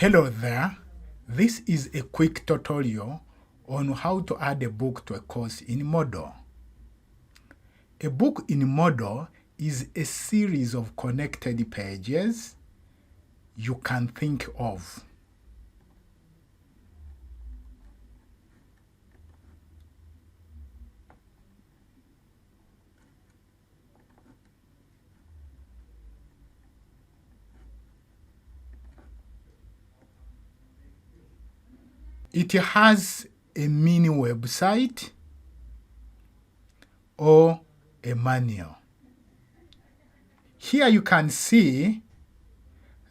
Hello there. This is a quick tutorial on how to add a book to a course in Moodle. A book in Moodle is a series of connected pages you can think of. It has a mini website or a manual. Here you can see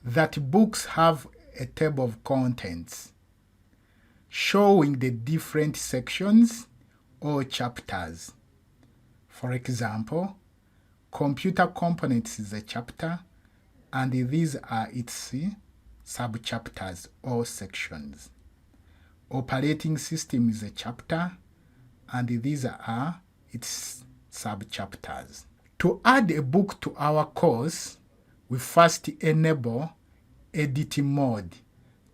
that books have a table of contents showing the different sections or chapters. For example, computer components is a chapter, and these are its sub-chapters or sections. Operating system is a chapter, and these are its sub-chapters. To add a book to our course, we first enable Edit Mode,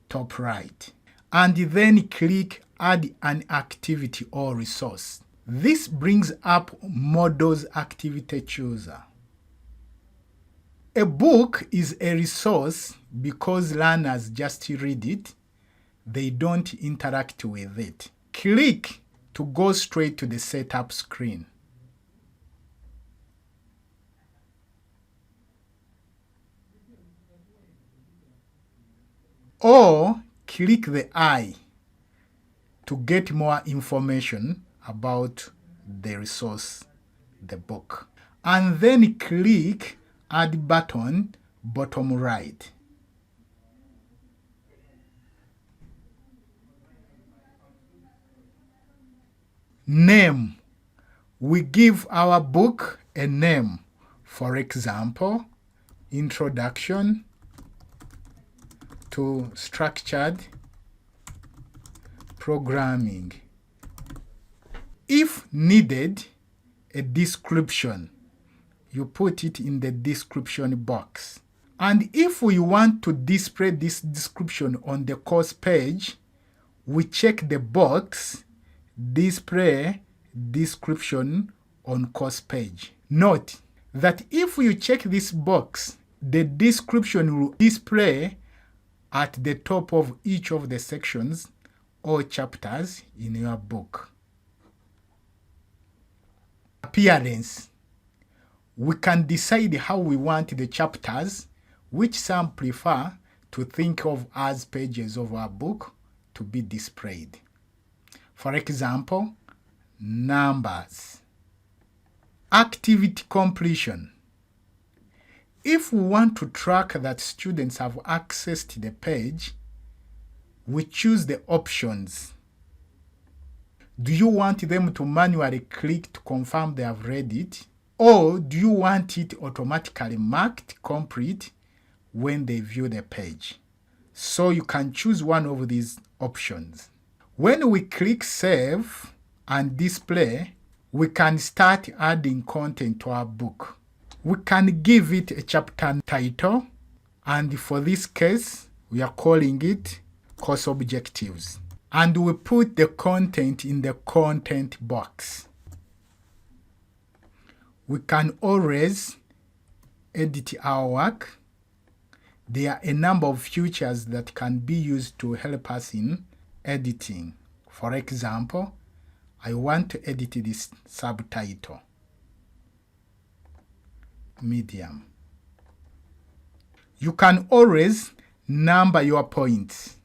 top right, and then click Add an Activity or Resource. This brings up Moodle's Activity Chooser. A book is a resource because learners just read it. They don't interact with it. Click to go straight to the setup screen. Or click the eye to get more information about the resource, the book. And then click Add button, bottom right. Name. We give our book a name. For example, Introduction to Structured Programming. If needed, a description. You put it in the description box. And if we want to display this description on the course page, we check the box Display Description on course page. Note that if you check this box, the description will display at the top of each of the sections or chapters in your book. Appearance. We can decide how we want the chapters, which some prefer to think of as pages of our book, to be displayed. For example, numbers. Activity completion. If we want to track that students have accessed the page, we choose the options. Do you want them to manually click to confirm they have read it? Or do you want it automatically marked complete when they view the page? So you can choose one of these options. When we click Save and Display, we can start adding content to our book. We can give it a chapter title, and for this case, we are calling it Course Objectives. And we put the content in the content box. We can always edit our work. There are a number of features that can be used to help us in editing. For example, I want to edit this subtitle, medium. You can always number your points.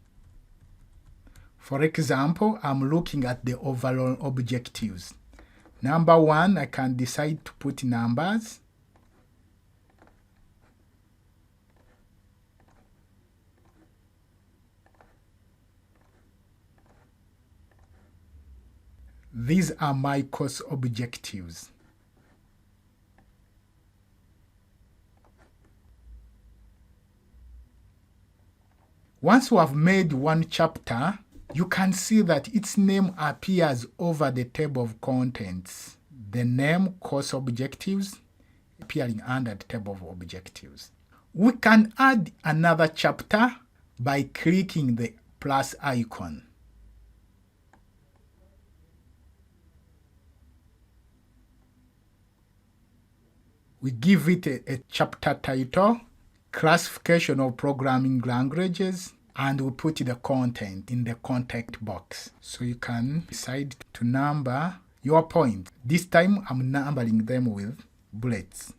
For example, I'm looking at the overall objectives. Number 1, I can decide to put numbers. These are my course objectives. Once you have made one chapter, you can see that its name appears over the table of contents. The name Course Objectives appearing under the table of objectives. We can add another chapter by clicking the plus icon. We give it a chapter title, classification of programming languages, and we put the content in the contact box. So you can decide to number your points. This time I'm numbering them with bullets.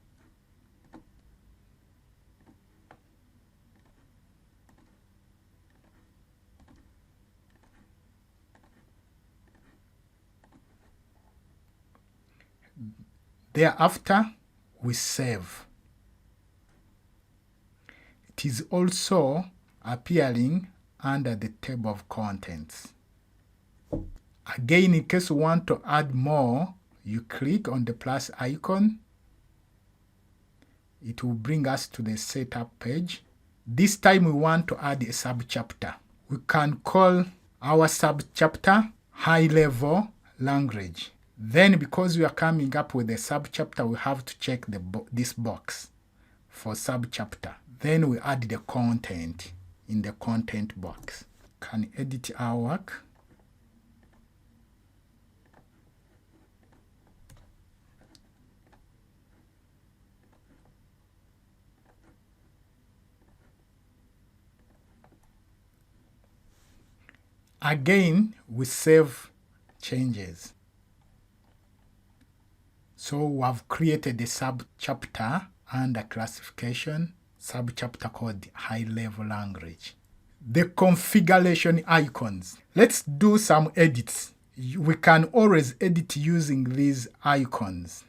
Thereafter, we save. It is also appearing under the table of contents. Again, in case you want to add more, you click on the plus icon. It will bring us to the setup page. This time we want to add a subchapter. We can call our subchapter high-level language. Then, because we are coming up with a subchapter, we have to check this box for subchapter. Then we add the content in the content box. Can edit our work. Again, we save changes. So we have created a subchapter under classification, subchapter called high-level language. The configuration icons. Let's do some edits. We can always edit using these icons.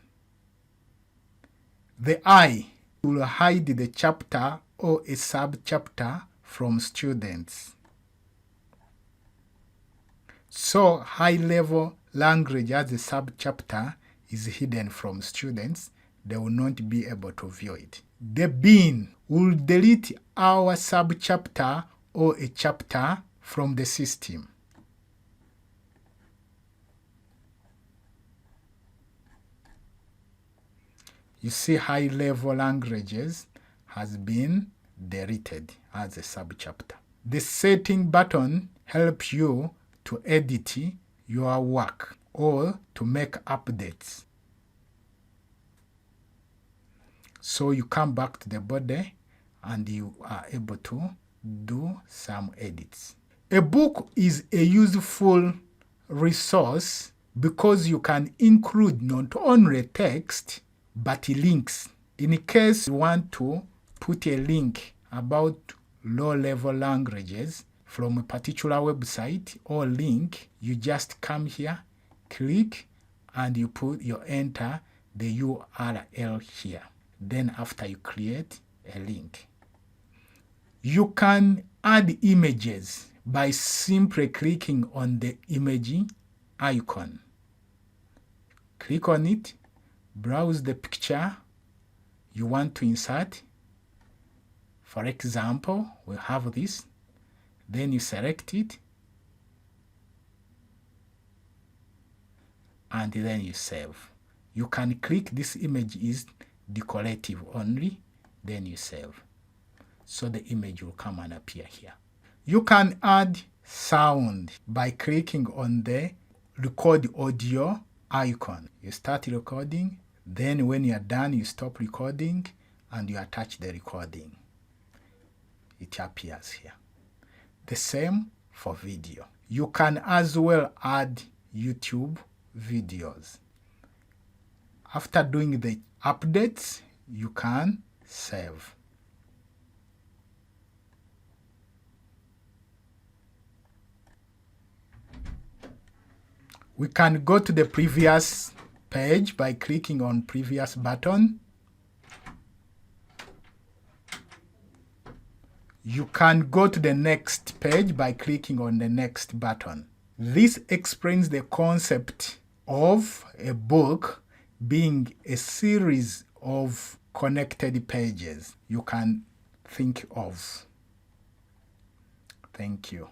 The I will hide the chapter or a subchapter from students. So high-level language as a subchapter is hidden from students. They will not be able to view it. The bin will delete our subchapter or a chapter from the system. You see, high-level languages has been deleted as a subchapter. The setting button helps you to edit your work or to make updates. So you come back to the body and you are able to do some edits. A book is a useful resource because you can include not only text but links. In case you want to put a link about low-level languages from a particular website or link, you just come here, click, and you enter the URL here. Then after you create a link. You can add images by simply clicking on the image icon. Click on it, browse the picture you want to insert. For example, we have this. Then you select it and then you save. You can click this image is decorative only, then you save. So the image will come and appear here. You can add sound by clicking on the record audio icon. You start recording, then when you are done, you stop recording and you attach the recording. It appears here. The same for video. You can as well add YouTube videos. After doing the updates, you can save. We can go to the previous page by clicking on previous button. You can go to the next page by clicking on the next button. This explains the concept of a book being a series of connected pages you can think of. Thank you.